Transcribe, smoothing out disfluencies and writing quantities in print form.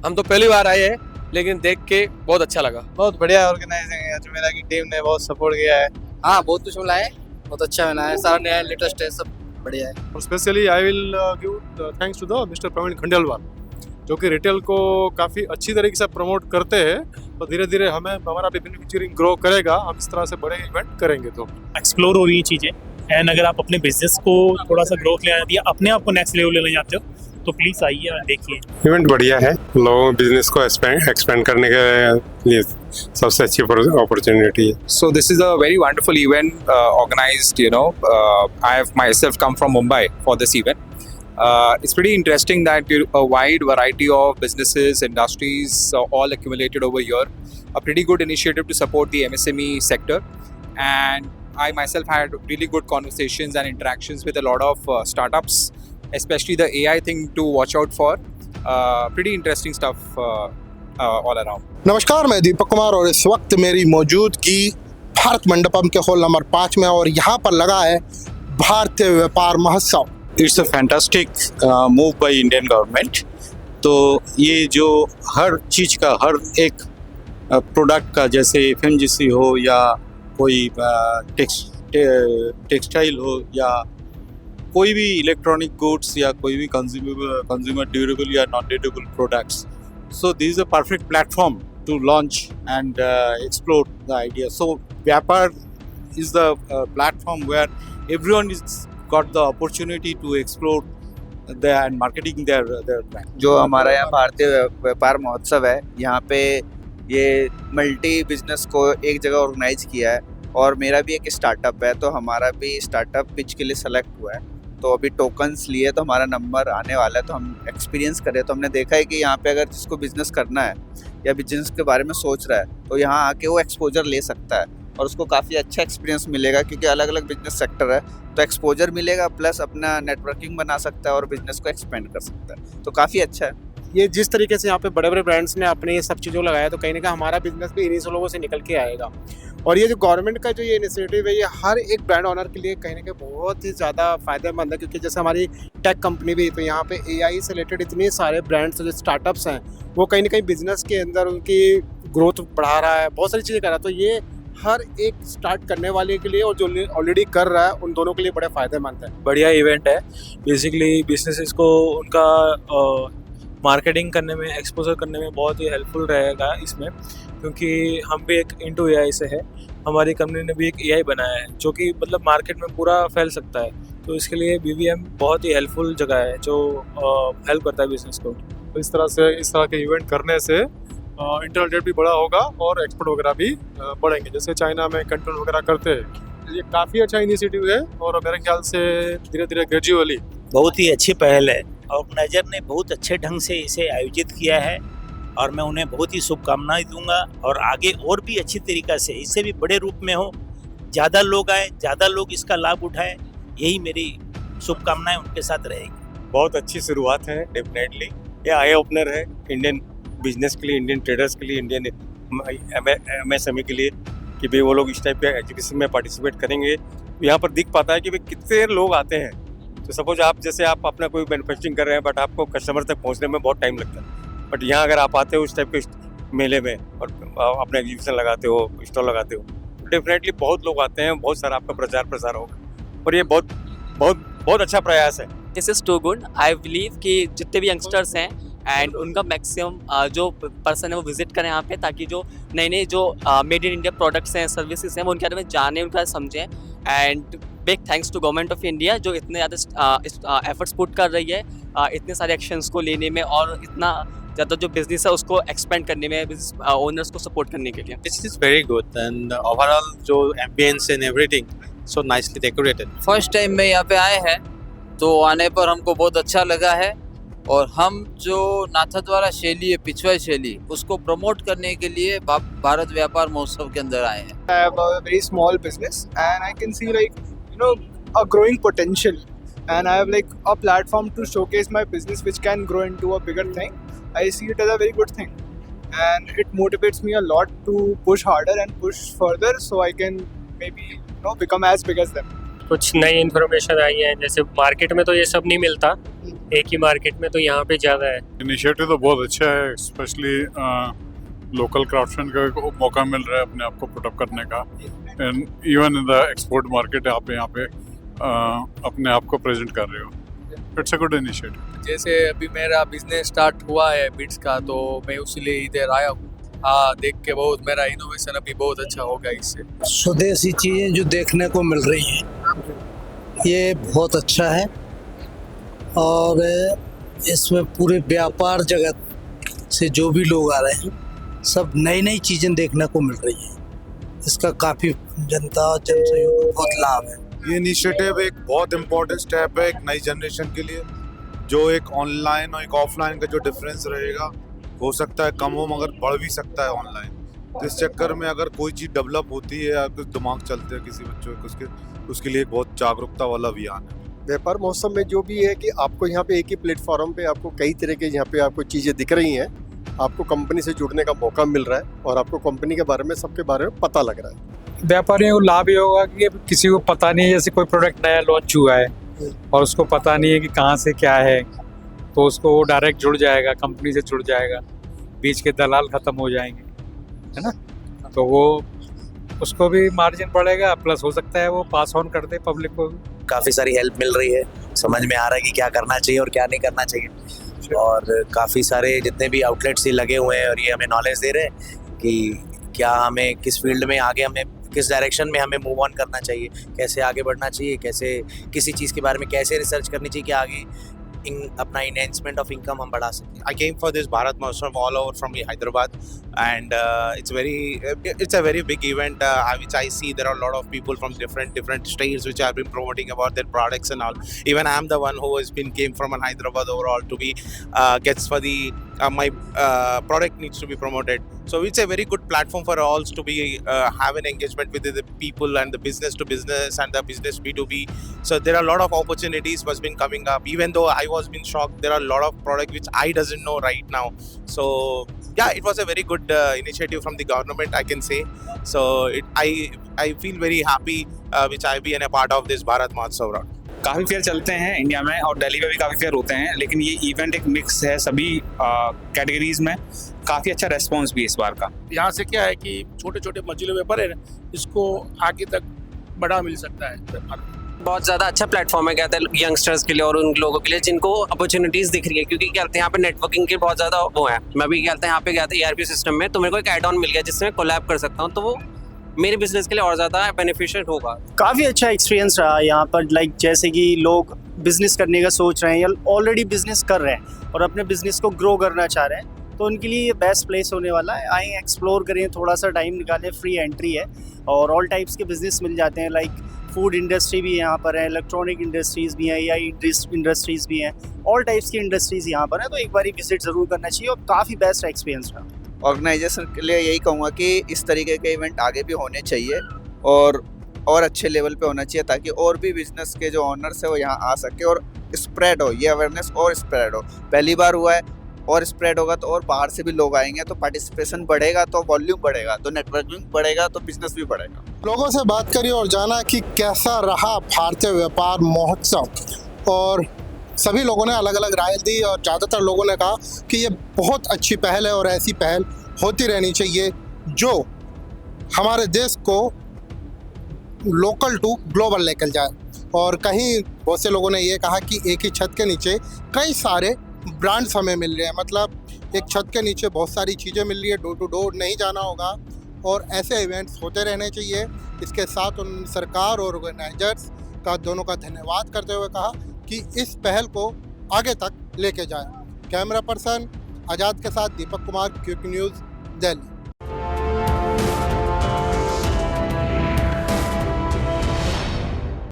हम तो पहली बार आए हैं, लेकिन देख के बहुत अच्छा लगा। बहुत बढ़िया ऑर्गेनाइजिंग है, अजमेरा की टीम ने बहुत सपोर्ट किया है। हाँ, बहुत कुछ मिला है, बहुत अच्छा बना है, सारा नया लेटेस्ट है, सब बढ़िया है। और specially I will give thanks to the mister Praveen Khandelwal, जो कि रिटेल को काफ़ी अच्छी तरीके से प्रमोट करते हैं। तो धीरे धीरे हमारा भी मैन्युफैक्चरिंग ग्रो करेगा, हम इस तरह से बड़े इवेंट करेंगे। तो एक्सप्लोर हो रही है चीज़ें, एंड अगर आप अपने बिजनेस को थोड़ा सा ग्रोथ ले आते या अपने आप को नेक्स्ट लेवल लेना चाहते हो तो प्लीज़ आइए और देखिए। इवेंट बढ़िया है, लोगों बिजनेस को एक्सपेंड करने के लिए सबसे अच्छी अपॉर्चुनिटी है। So this is a very wonderful event organized. I have myself come from Mumbai for this event. It's pretty interesting that a wide variety of businesses, industries, all accumulated over here. A pretty good initiative to support the MSME sector, and I myself had really good conversations and interactions with a lot of startups, especially the AI thing to watch out for. Pretty interesting stuff all around. नमस्कार, मैं दीपक कुमार और इस वक्त मेरी मौजूदगी भारत मंडपम के hall number 5 में और यहाँ पर लगा है भारतीय व्यापार महोत्सव। It's a fantastic move by Indian government. तो ये जो हर चीज़ का हर एक प्रोडक्ट का, जैसे FMGC हो या कोई टेक्सटाइल हो या कोई भी इलेक्ट्रॉनिक गुड्स या कोई भी कंज्यूमर ड्यूरेबल या non durable products, so this is a perfect platform to launch and explore the idea. So Vyapar is the platform where everyone is got the opportunity to explore and marketing their brand. जो हमारा यहाँ भारतीय व्यापार महोत्सव है, यहाँ पे ये मल्टी बिजनेस को एक जगह ऑर्गेनाइज किया है और मेरा भी एक स्टार्टअप है, तो हमारा भी स्टार्टअप पिच के लिए सेलेक्ट हुआ है। तो अभी टोकन्स लिए तो हमारा नंबर आने वाला है, तो हम एक्सपीरियंस करें तो हमने देखा है कि यहाँ पे अगर जिसको बिज़नेस करना है या बिजनेस के बारे में सोच रहा है तो यहाँ आके वो एक्सपोजर ले सकता है और उसको काफ़ी अच्छा एक्सपीरियंस मिलेगा, क्योंकि अलग अलग बिजनेस सेक्टर है तो एक्सपोजर मिलेगा, प्लस अपना नेटवर्किंग बना सकता है और बिजनेस को एक्सपेंड कर सकता है, तो काफ़ी अच्छा है। ये जिस तरीके से यहाँ पे बड़े बड़े ब्रांड्स ने अपने ये सब चीज़ों लगाया, तो कहीं ना कहीं हमारा बिजनेस भी इन्हीं लोगों से निकल के आएगा। और ये जो गवर्नमेंट का जो ये इनिशिएटिव है, ये हर एक ब्रांड ओनर के लिए कहीं ना कहीं बहुत ही ज़्यादा फायदेमंद है, क्योंकि जैसे हमारी टेक कंपनी भी, तो यहाँ पे AI से रिलेटेड इतने सारे ब्रांड्स जो स्टार्टअप्स हैं वो कहीं ना कहीं बिजनेस के अंदर उनकी ग्रोथ बढ़ा रहा है, बहुत सारी चीज़ें कर रहा है। तो ये हर एक स्टार्ट करने वाले के लिए और जो ऑलरेडी कर रहा है उन दोनों के लिए बड़े फायदेमंद है। बढ़िया इवेंट है, बेसिकली बिजनेसेस को उनका मार्केटिंग करने में, एक्सपोजर करने में बहुत ही हेल्पफुल रहेगा इसमें, क्योंकि हम भी एक इनटू AI से है। हमारी कंपनी ने भी एक AI बनाया है जो कि मतलब मार्केट में पूरा फैल सकता है, तो इसके लिए BVM बहुत ही हेल्पफुल जगह है जो हेल्प करता है बिजनेस को। तो इस तरह के इवेंट करने से इंटरनल ट्रेड भी बड़ा होगा और एक्सपोर्ट वगैरह भी बढ़ेंगे, जैसे चाइना में कंट्रोल वगैरह करते हैं। ये काफ़ी अच्छा इनिशिएटिव है और मेरे ख्याल से धीरे धीरे ग्रेजुअली बहुत ही अच्छी पहल है। ऑर्गेनाइजर ने बहुत अच्छे ढंग से इसे आयोजित किया है और मैं उन्हें बहुत ही शुभकामनाएं दूंगा और आगे और भी अच्छी तरीक़ा से इससे भी बड़े रूप में हो, ज़्यादा लोग आए, ज़्यादा लोग इसका लाभ उठाएं, यही मेरी शुभकामनाएं उनके साथ रहेगी। बहुत अच्छी शुरुआत है, डेफिनेटली ये आई ओपनर है इंडियन बिजनेस के लिए, इंडियन ट्रेडर्स के लिए, इंडियन MSME के लिए, कि भाई वो लोग इस टाइप के एजुकेशन में पार्टिसिपेट करेंगे। यहाँ पर दिख पाता है कि भाई कितने लोग आते हैं। तो सपोज आप अपना कोई मैन्युफैक्चरिंग कर रहे हैं, बट आपको कस्टमर तक पहुँचने में बहुत टाइम लगता है, बट यहाँ अगर आप आते हो इस टाइप के मेले में और अपना एग्जीबिशन लगाते हो, स्टॉल लगाते हो, तो डेफिनेटली बहुत लोग आते हैं, बहुत सारा आपका प्रचार प्रसार होगा और ये बहुत बहुत बहुत अच्छा प्रयास है। This is too good. I believe कि जितने भी यंगस्टर्स हैं एंड उनका मैक्सिमम जो पर्सन है वो विजिट करें यहाँ पे, ताकि जो नए नए जो मेड इन इंडिया प्रोडक्ट्स हैं, सर्विसेज हैं, वो उनके बारे में जानें, उनके बारे में समझें। And big thanks to government of India जो इतने ज़्यादा एफर्ट्स पुट कर रही है इतने सारे एक्शंस को लेने में और इतना ज़्यादा जो बिजनेस है उसको एक्सपेंड करने में, बिजनेस ओनर्स को सपोर्ट करने के लिए। This is very good and overall जो ambience and everything so nicely decorated. First time में यहाँ पे आए हैं तो आने पर हमको बहुत अच्छा लगा है और हम जो नाथद्वारा शैली है, पिछवा शैली, उसको प्रमोट करने के लिए भारत व्यापार महोत्सव के अंदर आए हैं। I have a very small business and I can see a growing potential and I have a platform to showcase my business which can grow into a bigger thing. I see it as a very good thing and it motivates me a lot to push harder and push further so I can maybe become as big as them. कुछ नई information आई है, जैसे market में तो ये सब नहीं मिलता, एक ही मार्केट में, तो यहाँ पे ज़्यादा है। इनिशिएटिव तो बहुत अच्छा है, स्पेशली लोकल क्राफ्ट्समैन का मौका मिल रहा है अपने आप को पुटअप करने का, and even in the export market आप यहाँ पे अपने आप को प्रेजेंट कर रहे हो। It's a good initiative. जैसे अभी मेरा बिजनेस स्टार्ट हुआ है बीट्स का, तो मैं उसीलिए इधर आया हूँ। हाँ, देख के बहुत मेरा इनोवेशन अभी बहुत अच्छा होगा इससे। स्वदेशी चीज़ें जो देखने को मिल रही हैं ये बहुत अच्छा है, और इसमें पूरे व्यापार जगत से जो भी लोग आ रहे हैं सब नई नई चीज़ें देखने को मिल रही हैं। इसका काफ़ी जनता जनसहयोग को बहुत लाभ है। ये इनिशिएटिव एक बहुत इम्पोर्टेंट स्टेप है एक नई जनरेशन के लिए, जो एक ऑनलाइन और एक ऑफलाइन का जो डिफरेंस रहेगा हो सकता है कम हो, मगर बढ़ भी सकता है ऑनलाइन। इस चक्कर में अगर कोई चीज़ डेवलप होती है या कुछ दिमाग चलते हैं किसी बच्चों के, उसके लिए एक बहुत जागरूकता वाला अभियान है। व्यापार महोत्सव में जो भी है कि आपको यहाँ पे एक ही प्लेटफॉर्म पे आपको कई तरह के यहाँ पे आपको चीज़ें दिख रही हैं, आपको कंपनी से जुड़ने का मौका मिल रहा है और आपको कंपनी के बारे में सबके बारे में पता लग रहा है। व्यापारियों को लाभ ये होगा कि किसी को पता नहीं है, जैसे कोई प्रोडक्ट नया लॉन्च हुआ है और उसको पता नहीं है कि कहाँ से क्या है, तो उसको वो डायरेक्ट जुड़ जाएगा, कंपनी से जुड़ जाएगा, बीच के दलाल ख़त्म हो जाएंगे, है ना। तो वो उसको भी मार्जिन बढ़ेगा, प्लस हो सकता है वो पास ऑन कर दे पब्लिक को। काफ़ी सारी हेल्प मिल रही है, समझ में आ रहा है कि क्या करना चाहिए और क्या नहीं करना चाहिए, और काफ़ी सारे जितने भी आउटलेट्स ही लगे हुए हैं और ये हमें नॉलेज दे रहे हैं कि क्या हमें किस फील्ड में आगे, हमें किस डायरेक्शन में हमें मूव ऑन करना चाहिए, कैसे आगे बढ़ना चाहिए, कैसे किसी चीज़ के बारे में कैसे रिसर्च करनी चाहिए कि आगे अपना enhancement of income हम बढ़ा सकें। I came for this Bharat Mahotsav all over from Hyderabad, and it's a very big event which I see there are a lot of people from different states which have been promoting about their products and all. Even I am the one who came from Hyderabad overall to be gets for the my product needs to be promoted. So it's a very good platform for all to be have an engagement with the people and the business to business and the business B2B. So there are a lot of opportunities was been coming up. Even though I was been shocked, there are a lot of product which I doesn't know right now. So yeah, it was a very good initiative from the government, I can say. So I feel very happy which I be a part of this Bharat Mahotsav. काफ़ी fair चलते हैं India में और दिल्ली में भी काफ़ी fair होते हैं, लेकिन ये इवेंट एक मिक्स है सभी कैटेगरीज में। काफ़ी अच्छा रेस्पॉन्स भी है इस बार का। यहाँ से क्या है कि छोटे छोटे मंजिले व्यापार है, इसको आगे तक बढ़ा मिल सकता है। बहुत ज़्यादा अच्छा प्लेटफॉर्म है, कहते हैं यंगस्टर्स के लिए और उन लोगों के लिए जिनको अपॉर्चुनिटीज़ दिख रही है, क्योंकि क्या कहते हैं यहाँ पे नेटवर्किंग के बहुत ज़्यादा वो है। मैं भी कहते हैं यहाँ पे गया था ERP सिस्टम में, तो मेरे को एक एड ऑन मिल गया जिससे मैं कोलैब कर सकता हूँ, तो वो मेरे बिजनेस के लिए और ज़्यादा बेनिफिशियल होगा। काफ़ी अच्छा एक्सपीरियंस रहा यहाँ पर, लाइक जैसे कि लोग बिज़नेस करने का सोच रहे हैं या ऑलरेडी बिज़नेस कर रहे हैं और अपने बिज़नेस को ग्रो करना चाह रहे हैं, तो उनके लिए ये बेस्ट प्लेस होने वाला है। आए एक्सप्लोर करें, थोड़ा सा टाइम निकालें, फ्री एंट्री है और ऑल टाइप्स के बिज़नेस मिल जाते हैं। लाइक फूड इंडस्ट्री भी यहाँ पर है, इलेक्ट्रॉनिक इंडस्ट्रीज़ भी हैं, या इंडस्ट्रीज़ भी हैं, ऑल टाइप्स की इंडस्ट्रीज़ यहाँ पर है, तो एक बार विजिट ज़रूर करना चाहिए और काफ़ी बेस्ट एक्सपीरियंस रहा। ऑर्गेनाइजेशन के लिए यही कहूँगा कि इस तरीके के इवेंट आगे भी होने चाहिए और अच्छे लेवल पे होना चाहिए, ताकि और भी बिजनेस के जो ऑनर्स है वो यहाँ आ सके और स्प्रेड हो, ये अवेयरनेस और स्प्रेड हो। पहली बार हुआ है और स्प्रेड होगा तो और बाहर से भी लोग आएंगे, तो पार्टिसिपेशन बढ़ेगा, तो वॉल्यूम बढ़ेगा, तो नेटवर्किंग बढ़ेगा, तो बिजनेस भी बढ़ेगा। लोगों से बात करी और जाना कि कैसा रहा भारतीय व्यापार महोत्सव, और सभी लोगों ने अलग अलग राय दी और ज़्यादातर लोगों ने कहा कि ये बहुत अच्छी पहल है और ऐसी पहल होती रहनी चाहिए जो हमारे देश को लोकल टू ग्लोबल लेकर जाए। और कहीं बहुत से लोगों ने ये कहा कि एक ही छत के नीचे कई सारे ब्रांड्स हमें मिल रहे हैं, मतलब एक छत के नीचे बहुत सारी चीज़ें मिल रही है, डोर टू डोर नहीं जाना होगा, और ऐसे इवेंट्स होते रहने चाहिए। इसके साथ उन सरकार और ऑर्गेनाइजर्स का दोनों का धन्यवाद करते हुए कहा कि इस पहल को आगे तक लेके जाए। कैमरा पर्सन आज़ाद के साथ दीपक कुमार, क्विक न्यूज़, दिल्ली।